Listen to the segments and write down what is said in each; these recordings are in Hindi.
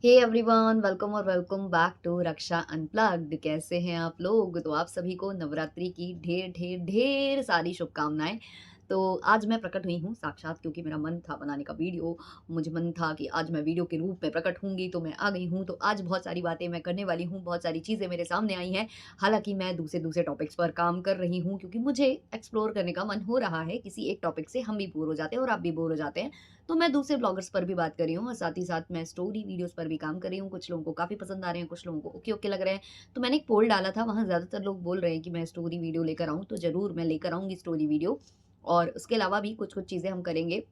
हे एवरीवन, वेलकम और welcome back to Raksha unplugged. कैसे हैं आप लोग? तो आप सभी को नवरात्रि की ढेर ढेर ढेर सारी शुभकामनाएं। तो आज मैं प्रकट हुई हूँ साक्षात, क्योंकि मेरा मन था बनाने का वीडियो। मुझे मन था कि आज मैं वीडियो के रूप में प्रकट होंगी, तो मैं आ गई हूँ। तो आज बहुत सारी बातें मैं करने वाली हूँ, बहुत सारी चीज़ें मेरे सामने आई हैं। हालांकि मैं दूसरे दूसरे टॉपिक्स पर काम कर रही हूँ, क्योंकि मुझे एक्सप्लोर करने का मन हो रहा है। किसी एक टॉपिक से हम भी बोर हो जाते हैं और आप भी बोर हो जाते हैं। तो मैं दूसरे ब्लॉगर्स पर भी बात कर रही हूँ और साथ ही साथ मैं स्टोरी वीडियोस पर भी काम कर रही हूँ। कुछ लोगों को काफ़ी पसंद आ रहे हैं, कुछ लोगों को ओके ओके लग रहे हैं। तो मैंने एक पोल डाला था, वहाँ ज़्यादातर लोग बोल रहे हैं कि मैं स्टोरी वीडियो लेकर आऊँ, तो ज़रूर मैं लेकर आऊँगी स्टोरी वीडियो। और उसके अलावा भी कुछ कुछ चीज़ें हम करेंगे।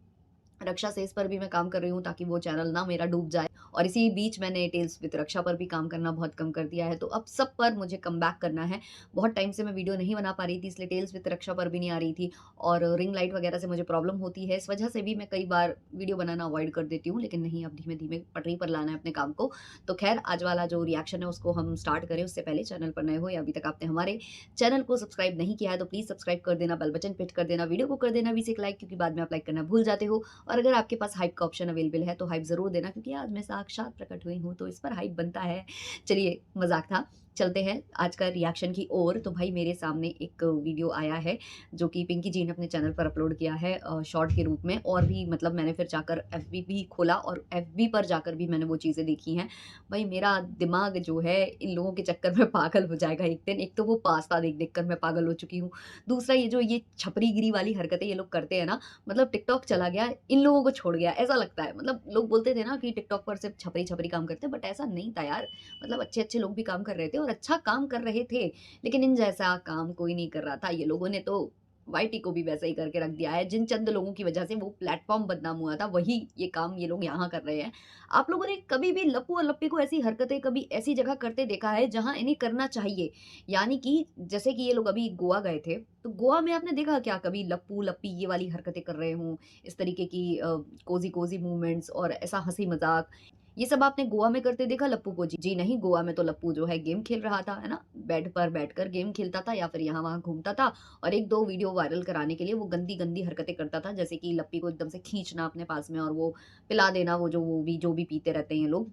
रक्षा सेस पर भी मैं काम कर रही हूँ, ताकि वो चैनल ना मेरा डूब जाए। और इसी बीच मैंने टेल्स विद रक्षा पर भी काम करना बहुत कम कर दिया है, तो अब सब पर मुझे कम बैक करना है। बहुत टाइम से मैं वीडियो नहीं बना पा रही थी, इसलिए टेल्स विद रक्षा पर भी नहीं आ रही थी। और रिंग लाइट वगैरह से मुझे प्रॉब्लम होती है, इस वजह से भी मैं कई बार वीडियो बनाना अवॉइड कर देती हूँ। लेकिन नहीं, अब धीमे धीमे पटरी पर लाना है अपने काम को। तो खैर, आज वाला जो रिएक्शन है उसको हम स्टार्ट करें उससे पहले, चैनल पर नए हो या अभी तक आपने हमारे चैनल को सब्सक्राइब नहीं किया है, तो प्लीज़ सब्सक्राइब कर देना, बेल बटन हिट कर देना, वीडियो को कर देना 20 एक लाइक, क्योंकि बाद में आप लाइक करना भूल जाते हो। और अगर आपके पास हाइप का ऑप्शन अवेलेबल है तो हाइप ज़रूर देना, क्योंकि आज मैं साक्षात प्रकट हुई हूँ, तो इस पर हाइप बनता है। चलिए, मज़ाक था। चलते हैं आज का रिएक्शन की ओर। तो भाई, मेरे सामने एक वीडियो आया है, जो कि पिंकी जी ने अपने चैनल पर अपलोड किया है शॉर्ट के रूप में। और भी मतलब मैंने फिर जाकर एफबी भी खोला और एफबी पर जाकर भी मैंने वो चीज़ें देखी हैं। भाई, मेरा दिमाग जो है इन लोगों के चक्कर में पागल हो जाएगा एक दिन। एक तो वो पास्ता देख कर मैं पागल हो चुकी हूँ। दूसरा, ये छपरीगिरी वाली हरकतें ये लोग करते हैं ना, मतलब टिकटॉक चला गया, इन लोगों को छोड़ गया, ऐसा लगता है। मतलब लोग बोलते थे ना कि टिकटॉक पर सिर्फ छपरी-छपरी काम करते हैं, बट ऐसा नहीं था यार। मतलब अच्छे-अच्छे लोग भी काम कर रहे थे और अच्छा काम कर रहे थे, लेकिन इन जैसा काम कोई नहीं कर रहा था। ये लोगों ने तो वाईटी को भी वैसा ही करके रख दिया है। जिन चंद लोगों की वजह से वो प्लेटफ़ॉर्म बदनाम हुआ था, वही ये काम ये लोग यहाँ कर रहे हैं। आप लोगों ने कभी भी लप्पू और लप्पी को ऐसी हरकतें कभी ऐसी जगह करते देखा है जहाँ इन्हें करना चाहिए? यानी कि जैसे कि ये लोग अभी गोवा गए थे, तो गोवा में आपने देखा क्या कभी लप्पू, लप्पी ये वाली हरकतें कर रहे हों? इस तरीके की कोज़ी-कोज़ी मूवमेंट्स और ऐसा हँसी-मज़ाक, ये सब आपने गोवा में करते देखा लप्पू को? जी जी नहीं, गोवा में तो लप्पू जो है गेम खेल रहा था, है ना? बेड पर बैठकर गेम खेलता था या फिर यहाँ-वहाँ घूमता था, और 1-2 वीडियो वायरल कराने के लिए वो गंदी-गंदी हरकतें करता था, जैसे कि लप्पी को एकदम से खींचना अपने पास में और वो पिला देना, वो भी पीते रहते हैं ये लोग।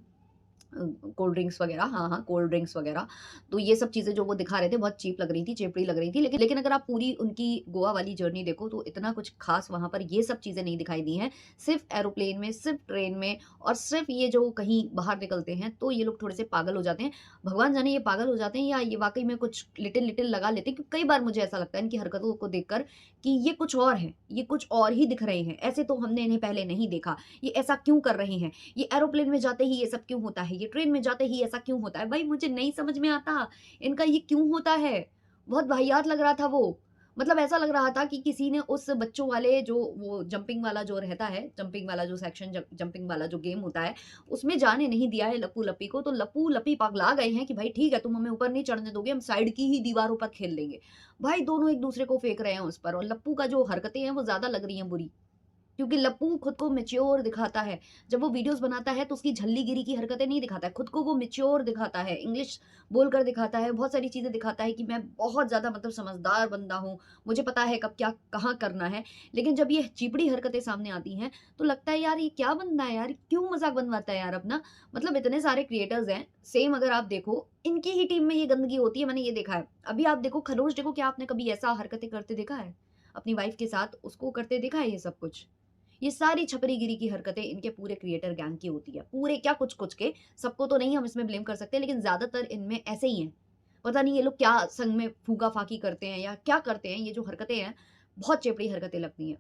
कोल्ड ड्रिंक्स वगैरह, हाँ, हाँ, कोल्ड ड्रिंक्स वगैरह। तो ये सब चीज़ें जो वो दिखा रहे थे बहुत चीप लग रही थी, चेपड़ी लग रही थी। लेकिन अगर आप पूरी उनकी गोवा वाली जर्नी देखो, तो इतना कुछ ख़ास वहाँ पर ये सब चीज़ें नहीं दिखाई दी हैं। सिर्फ़ एरोप्लेन में, सिर्फ़ ट्रेन में और सिर्फ़ ये जो कहीं बाहर निकलते हैं, तो ये लोग थोड़े-से पागल हो जाते हैं। भगवान जाने ये पागल हो जाते हैं या ये वाक़ई में कुछ लिटिल-लिटिल लगा लेते हैं, क्योंकि कई बार मुझे ऐसा लगता है इनकी हरकतों को देखकर कि ये कुछ और हैं, ये कुछ और ही दिख रहे हैं। ऐसे तो हमने इन्हें पहले नहीं देखा। ये ऐसा क्यों कर रहे हैं? ये एरोप्लेन में जाते ही ये सब क्यों होता है? ये ट्रेन में जाते ही ऐसा क्यों होता है? भाई, मुझे नहीं समझ में आता, इनका ये क्यों होता है? बहुत वाहियात लग रहा था वो। मतलब ऐसा लग रहा था कि किसी ने उस बच्चों वाले जो वो जंपिंग वाला जो रहता है, जंपिंग वाला जो सेक्शन जंपिंग वाला जो गेम होता है, उसमें जाने नहीं दिया है लप्पू-लप्पी को, तो लप्पू-लप्पी पगला गए हैं कि भाई ठीक है, तुम हमें ऊपर नहीं चढ़ने दोगे, हम साइड की ही दीवारों पर खेल लेंगे। भाई, दोनों एक-दूसरे को फेंक रहे हैं उस पर, और लप्पू का जो हरकतें हैं वो ज़्यादा लग रही हैं बुरी। क्योंकि लप्पू खुद को मैच्योर दिखाता है। जब वो वीडियोज़ बनाता है तो उसकी झल्ली-गिरी की हरकतें नहीं दिखाता है, खुद को वो मैच्योर दिखाता है, इंग्लिश बोलकर दिखाता है, बहुत सारी चीज़ें दिखाता है कि मैं बहुत ज़्यादा मतलब समझदार बंदा हूँ, मुझे पता है कब क्या कहाँ करना है। लेकिन जब ये चिपड़ी हरकतें सामने आती हैं, तो लगता है यार ये क्या बंदा है यार, क्यों मज़ाक बनवाता है यार अपना? मतलब इतने सारे क्रिएटर्स हैं, सेम अगर आप देखो, इनकी ही टीम में ये गंदगी होती है, मैंने ये देखा है। अभी आप देखो खरोच देखो, क्या आपने कभी ऐसा हरकतें करते देखा है? अपनी वाइफ़ के साथ उसको करते देखा है ये सब कुछ? ये सारी छपरीगिरी की हरकतें इनके पूरे क्रिएटर गैंग की होती है। पूरे क्या कुछ-कुछ के, सबको तो नहीं हम इसमें ब्लेम कर सकते, लेकिन ज़्यादातर इनमें ऐसे ही हैं। पता नहीं ये लोग क्या संग में फूँका-फाकी करते हैं या क्या करते हैं, ये जो हरकतें हैं, बहुत चेपड़ी हरकतें लगती हैं।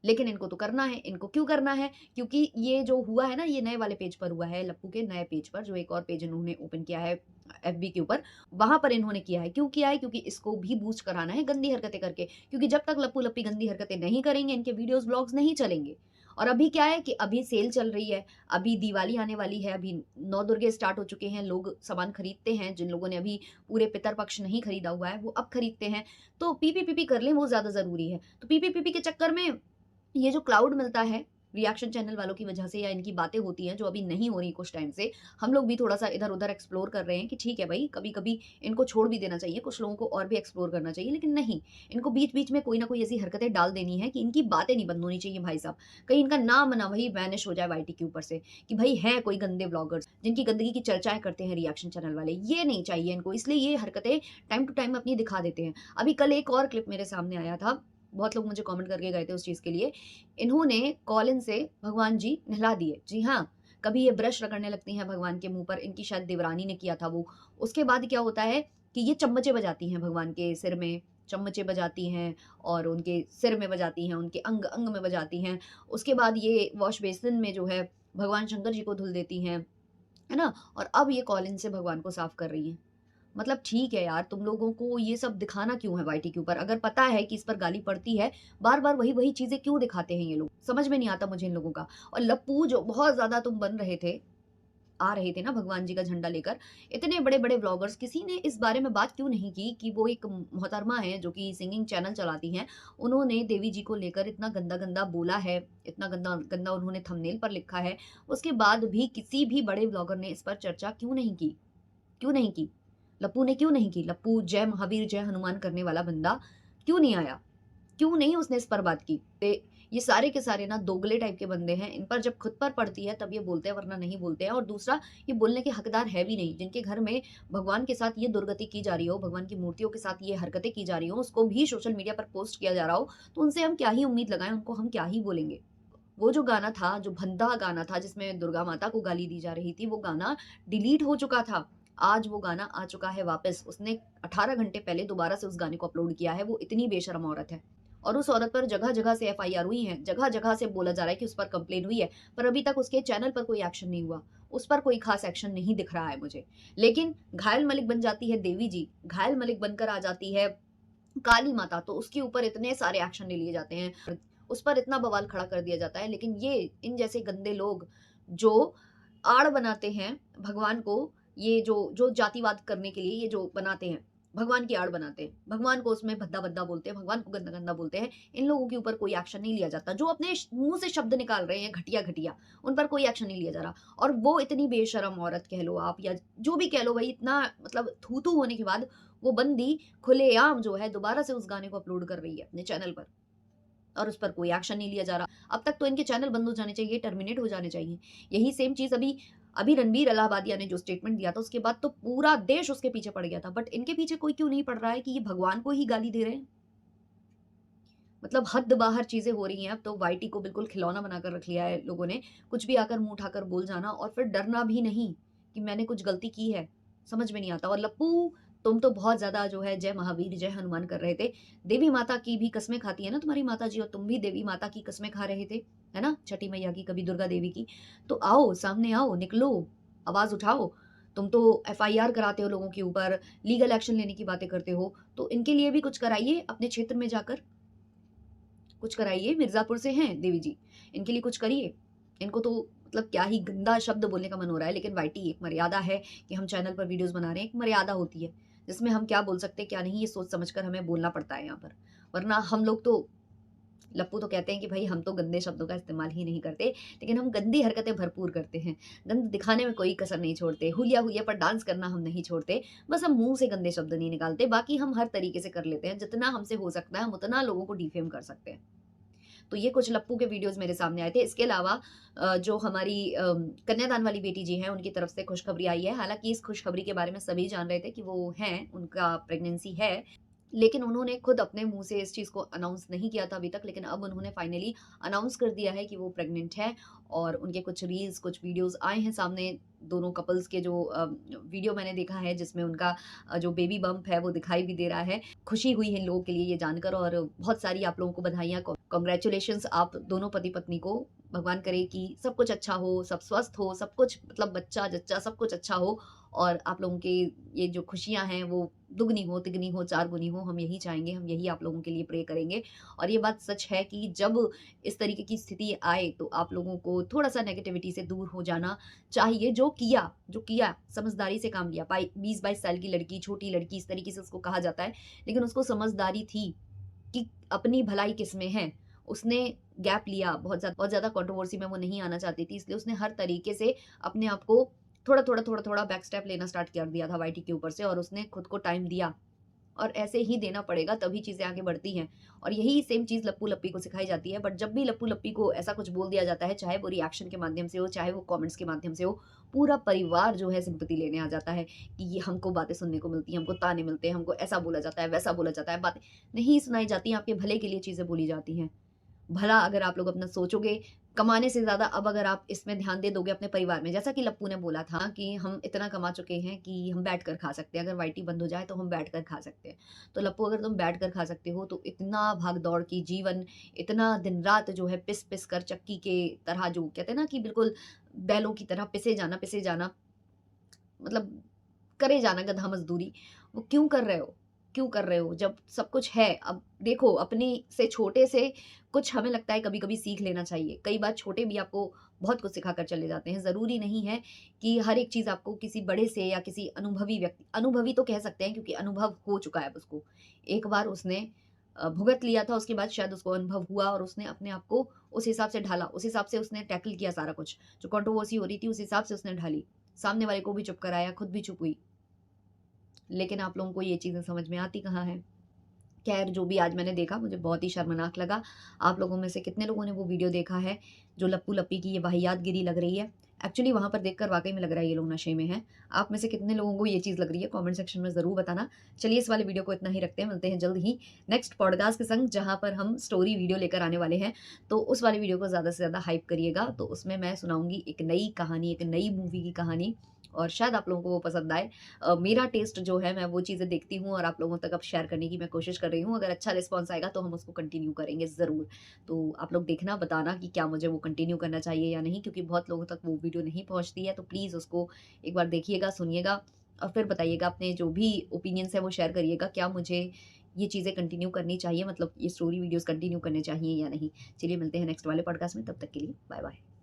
लेकिन इनको तो करना है, इनको क्यों करना है? क्योंकि ये जो हुआ है ना, ये नए वाले पेज पर हुआ है, लप्पू के नए पेज पर, जो एक और पेज इन्होंने ओपन किया है एफबी के ऊपर, वहाँ पर इन्होंने किया है। क्यों किया है? क्योंकि इसको भी बूस्ट कराना है गंदी हरकतें करके, क्योंकि जब तक लप्पू-लप्पी गंदी हरकतें नहीं करेंगे, इनके वीडियोज़, व्लॉग्स नहीं चलेंगे। और अभी क्या है कि अभी सेल चल रही है, अभी दिवाली आने वाली है, अभी नवदुर्गे स्टार्ट हो चुके हैं, लोग सामान खरीदते हैं, जिन लोगों ने अभी पूरे पितरपक्ष नहीं खरीदा हुआ है, वो अब खरीदते हैं। तो पीपी-पीपी कर लें, वो ज़्यादा ज़रूरी है। तो पीपी-पीपी के चक्कर में ये जो क्लाउड मिलता है रिएक्शन चैनल वालों की वजह से या इनकी बातें होती हैं जो अभी नहीं हो रही कुछ टाइम से, हम लोग भी थोड़ा-सा इधर-उधर एक्सप्लोर कर रहे हैं कि ठीक है भई, कभी-कभी इनको छोड़ भी देना चाहिए, कुछ लोगों को और भी एक्सप्लोर करना चाहिए। लेकिन नहीं, इनको बीच-बीच में कोई ना कोई ऐसी हरकतें डाल देनी है कि इनकी बातें नहीं बंद होनी चाहिए भाई साहब। कहीं इनका नाम ना वही वैनिश हो जाए वाईटी के ऊपर से कि भई हैं कोई गंदे व्लॉगर्स, जिनकी गंदगी की चर्चाएँ करते हैं रिएक्शन चैनल वाले। ये नहीं चाहिए इनको, इसलिए ये हरकतें टाइम टू टाइम अपनी दिखा देते हैं। अभी कल एक और क्लिप मेरे सामने आया था, बहुत लोग मुझे कमेंट करके गए थे उस चीज़ के लिए। इन्होंने कॉलिन से भगवान जी नहला दिए। जी हाँ, कभी ये ब्रश रगड़ने लगती हैं भगवान के मुँह पर, इनकी शायद देवरानी ने किया था वो। उसके बाद क्या होता है कि ये चम्मचे बजाती हैं भगवान के सिर में, चम्मचे बजाती हैं और उनके सिर में बजाती हैं, उनके अंग-अंग में बजाती हैं। उसके बाद ये वॉश बेसिन में जो है भगवान शंकर जी को धुल देती हैं, है ना? और अब ये कॉलिन से भगवान को साफ कर रही हैं। मतलब ठीक है यार, तुम लोगों को ये सब दिखाना क्यों है वाईटी के ऊपर? अगर पता है कि इस पर गाली पड़ती है, बार-बार वही-वही चीज़ें क्यों दिखाते हैं ये लोग? समझ में नहीं आता मुझे इन लोगों का। और लप्पू जो बहुत ज़्यादा तुम बन रहे थे, आ रहे थे ना भगवान जी का झंडा लेकर, इतने बड़े-बड़े व्लॉगर्स किसी ने इस बारे में बात क्यों नहीं की कि वो एक मोहतरमा है जो कि सिंगिंग चैनल चलाती हैं, उन्होंने देवी जी को लेकर इतना गंदा-गंदा बोला है, इतना गंदा-गंदा उन्होंने थंबनेल पर लिखा है, उसके बाद भी किसी भी बड़े व्लॉगर ने इस पर चर्चा क्यों नहीं की? क्यों नहीं की? लप्पू ने क्यों नहीं की? लप्पू जय महावीर, जय हनुमान करने वाला बंदा क्यों नहीं आया? क्यों नहीं उसने इस पर बात की? ये सारे के सारे ना दोगले टाइप के बंदे हैं। इन पर जब खुद पर पड़ती है तब ये बोलते हैं वरना नहीं बोलते हैं। और दूसरा, ये बोलने के हकदार है भी नहीं। जिनके घर में भगवान के साथ ये दुर्गति की जा रही हो, भगवान की मूर्तियों के साथ ये हरकतें की जा रही हो, उसको भी सोशल मीडिया पर पोस्ट किया जा रहा हो, तो उनसे हम क्या ही उम्मीद लगाएँ, उनको हम क्या ही बोलेंगे? वो जो गाना था, जो भद्दा गाना था जिसमें दुर्गा माता को गाली दी जा रही थी, वो गाना डिलीट हो चुका था। आज वो गाना आ चुका है वापस। उसने 18 घंटे पहले दोबारा से उस गाने को अपलोड किया है। वो इतनी बेशर्म औरत है। और उस औरत पर जगह-जगह से एफआईआर हुई हैं, जगह-जगह से बोला जा रहा है कि उस पर कंप्लेन हुई है, पर अभी तक उसके चैनल पर कोई एक्शन नहीं हुआ। उस पर कोई खास एक्शन नहीं दिख रहा है मुझे। लेकिन घायल मलिक बन जाती है देवी जी, घायल मलिक बनकर आ जाती है काली माता, तो उसके ऊपर इतने सारे एक्शन ले लिए जाते हैं, उस पर इतना बवाल खड़ा कर दिया जाता है। लेकिन ये इन जैसे गंदे लोग जो आड़ बनाते हैं भगवान को, ये जो जो जातिवाद करने के लिए ये जो बनाते हैं, भगवान की आड़ बनाते हैं, भगवान को उसमें भद्दा-भद्दा बोलते हैं, भगवान को गंदा-गंदा बोलते हैं, इन लोगों के ऊपर कोई एक्शन नहीं लिया जाता। जो अपने मुँह से शब्द निकाल रहे हैं घटिया-घटिया, उन पर कोई एक्शन नहीं लिया जा रहा। और वो इतनी बेशर्म औरत कह लो आप या जो भी कह लो भई, इतना मतलब थू-थू होने के बाद वो बंदी खुलेआम जो है दोबारा से उस गाने को अपलोड कर रही है अपने चैनल पर। और उस पर कोई एक्शन नहीं लिया जा रहा। अब तक तो इनके चैनल बंद हो जाने चाहिए, टर्मिनेट हो जाने चाहिए। यही सेम चीज़ अभी अभी रणबीर इलाहाबादिया ने जो स्टेटमेंट दिया था, उसके बाद तो पूरा देश उसके पीछे पड़ गया था। बट इनके पीछे कोई क्यों नहीं पड़ रहा है कि ये भगवान को ही गाली दे रहे हैं? मतलब हद बाहर चीज़ें हो रही हैं। अब तो वाईटी को बिल्कुल खिलौना बनाकर रख लिया है लोगों ने। कुछ भी आकर मुँह उठाकर बोल जाना और फिर डरना भी नहीं कि मैंने कुछ गलती की है। समझ में नहीं आता। और लप्पू, तुम तो बहुत ज़्यादा जो है जय महावीर, जय हनुमान कर रहे थे। देवी माता की भी कसमें खाती है ना तुम्हारी माताजी, और तुम भी देवी माता की कसमें खा रहे थे, है ना? छठी मैया की, कभी दुर्गा देवी की। तो आओ, सामने आओ, निकलो, आवाज़ उठाओ। तुम तो एफआईआर कराते हो लोगों के ऊपर, लीगल एक्शन लेने की बातें करते हो, तो इनके लिए भी कुछ कराइए अपने क्षेत्र में जाकर। कुछ कराइए, मिर्ज़ापुर से हैं देवी जी, इनके लिए कुछ करिए। इनको तो मतलब क्या ही गंदा शब्द बोलने का मन हो रहा है, लेकिन वाईटी, एक मर्यादा है कि हम चैनल पर वीडियोज़ बना रहे हैं, एक मर्यादा होती है, जिसमें हम क्या बोल सकते हैं, क्या नहीं, ये सोच समझ कर हमें बोलना पड़ता है यहाँ पर। वरना हम लोग तो, लप्पू तो कहते हैं कि भई हम तो गंदे शब्दों का इस्तेमाल ही नहीं करते, लेकिन हम गंदी हरकतें भरपूर करते हैं। गंद दिखाने में कोई कसर नहीं छोड़ते, हुलिया-हुलिया पर डांस करना हम नहीं छोड़ते, बस हम मुँह से गंदे शब्द नहीं निकालते, बाकी हम हर तरीके से कर लेते हैं। जितना हमसे हो सकता है, हम उतना लोगों को डिफेम कर सकते हैं। तो ये कुछ लप्पू के वीडियोज़ मेरे सामने आए थे। इसके अलावा जो हमारी कन्यादान वाली बेटी जी हैं, उनकी तरफ से खुशखबरी आई है। हालाँकि इस खुशखबरी के बारे में सभी जान रहे थे कि वो हैं, उनका प्रेगनेंसी है। लेकिन उन्होंने खुद अपने मुँह से इस चीज़ को अनाउंस नहीं किया था अभी तक, लेकिन अब उन्होंने फाइनली अनाउंस कर दिया है कि वो प्रेग्नेंट है। और उनके कुछ रील्स, कुछ वीडियोज़ आए हैं सामने, दोनों कपल्स के जो वीडियो मैंने देखा है जिसमें उनका जो बेबी बम्प है वो दिखाई भी दे रहा है। खुशी हुई है इन लोगों के लिए ये जानकर, और बहुत सारी आप लोगों को बधाइयाँ, कांग्रेचुलेशंस आप दोनों पति-पत्नी को। भगवान करे कि सब कुछ अच्छा हो, सब स्वस्थ हो, सब कुछ मतलब बच्चा-जच्चा सब कुछ अच्छा हो, और आप लोगों के ये जो खुशियाँ हैं वो दुगनी हो, तिगनी हो, चार गुनी हो, हम यही चाहेंगे, हम यही आप लोगों के लिए प्रे करेंगे। और ये बात सच है कि जब इस तरीके की स्थिति आए तो आप लोगों को थोड़ा-सा नेगेटिविटी से दूर हो जाना चाहिए। जो किया समझदारी से काम लिया। 20-22 साल की लड़की, छोटी लड़की, इस तरीके से उसको कहा जाता है, लेकिन उसको समझदारी थी कि अपनी भलाई किसमें है। उसने गैप लिया, बहुत ज़्यादा कंट्रोवर्सी में वो नहीं आना चाहती थी, इसलिए उसने हर तरीके से अपने आप को थोड़ा-थोड़ा बैक स्टेप लेना स्टार्ट कर दिया था वाईटी के ऊपर से और उसने खुद को टाइम दिया। और ऐसे ही देना पड़ेगा तभी चीज़ें आगे बढ़ती हैं। और यही सेम चीज़ लप्पू-लप्पी को सिखाई जाती है, बट जब भी लप्पू-लप्पी को ऐसा कुछ बोल दिया जाता है, चाहे वो रिएक्शन के माध्यम से हो, चाहे वो कमेंट्स के माध्यम से हो, पूरा परिवार जो है सिम्पैथी लेने आ जाता है कि ये हमको बातें सुनने को मिलती हैं, हमको ताने मिलते हैं, हमको ऐसा बोला जाता है, वैसा बोला जाता है, बातें नहीं सुनाई जाती हैं, आपके भले के लिए चीज़ें बोली जाती हैं। भला अगर आप लोग अपना सोचोगे, कमाने से ज़्यादा अब अगर आप इसमें ध्यान दे दोगे अपने परिवार में, जैसा कि लप्पू ने बोला था कि हम इतना कमा चुके हैं कि हम बैठकर खा सकते हैं, अगर वाईटी बंद हो जाए तो हम बैठकर खा सकते हैं। तो लप्पू अगर तुम बैठकर खा सकते हो तो इतना भाग-दौड़ की जीवन, इतना दिन-रात जो है पिस-पिस कर चक्की के तरह जो कहते हैं ना कि बिल्कुल बैलों की तरह पिसे जाना मतलब करे जाना गधा मज़दूरी, वो क्यों कर रहे हो? क्यों कर रहे हो? जब सब कुछ है, अब देखो अपने से छोटे से कुछ हमें लगता है कभी-कभी सीख लेना चाहिए। कई बार छोटे भी आपको बहुत कुछ सिखा कर चले जाते हैं। ज़रूरी नहीं है कि हर एक चीज़ आपको किसी बड़े से या किसी अनुभवी तो कह सकते हैं क्योंकि अनुभव हो चुका है अब उसको। एक बार उसने भुगत लिया था, उसके बाद शायद उसको अनुभव हुआ और उसने अपने आप को उस हिसाब से ढाला, उस हिसाब से उसने टैकल किया सारा कुछ। जो कंट्रोवर्सी हो रही थी, उस हिसाब से उसने ढाली। सामने वाले को भी चुप कराया, खुद भी चुप हुई। लेकिन आप लोगों को ये चीज़ें समझ में आती कहाँ हैं? ख़ैर जो भी आज मैंने देखा मुझे बहुत ही शर्मनाक लगा। आप लोगों में से कितने लोगों ने वो वीडियो देखा है, जो लप्पू-लप्पी की ये वाहियातगिरी लग रही है? एक्चुअली वहाँ पर देखकर वाक़ई में लग रहा है ये लोग नशे में हैं। आप में से कितने लोगों को ये चीज़ लग रही है? कमेंट सेक्शन में ज़रूर बताना। चलिए इस वाले वीडियो को इतना ही रखते हैं, मिलते हैं जल्द ही नेक्स्ट पॉडकास्ट के संग जहाँ पर हम स्टोरी वीडियो लेकर आने वाले हैं। तो उस वाले वीडियो को ज़्यादा से ज़्यादा हाइप करिएगा, तो उसमें मैं सुनाऊँगी एक नई कहानी, एक नई मूवी की कहानी और शायद आप लोगों को वो पसंद आए। मेरा टेस्ट जो है मैं वो चीज़ें देखती हूँ और आप लोगों तक अब शेयर करने की मैं कोशिश कर रही हूँ। अगर अच्छा रिस्पॉन्स आएगा तो हम उसको कंटिन्यू करेंगे ज़रूर। तो आप लोग देखना, बताना कि क्या मुझे वो कंटिन्यू करना चाहिए या नहीं क्योंकि बहुत लोगों तक वो वीडियो नहीं पहुँचती है। तो प्लीज़ उसको एक बार देखिएगा, सुनिएगा और फिर बताइएगा अपने जो भी ओपिनियंस है वो शेयर करिएगा। क्या मुझे ये चीज़ें कंटिन्यू करनी चाहिए मतलब ये स्टोरी वीडियोज़ कंटिन्यू करने चाहिए या नहीं? चलिए मिलते हैं नेक्स्ट वाले पॉडकास्ट में, तब तक के लिए बाय-बाय।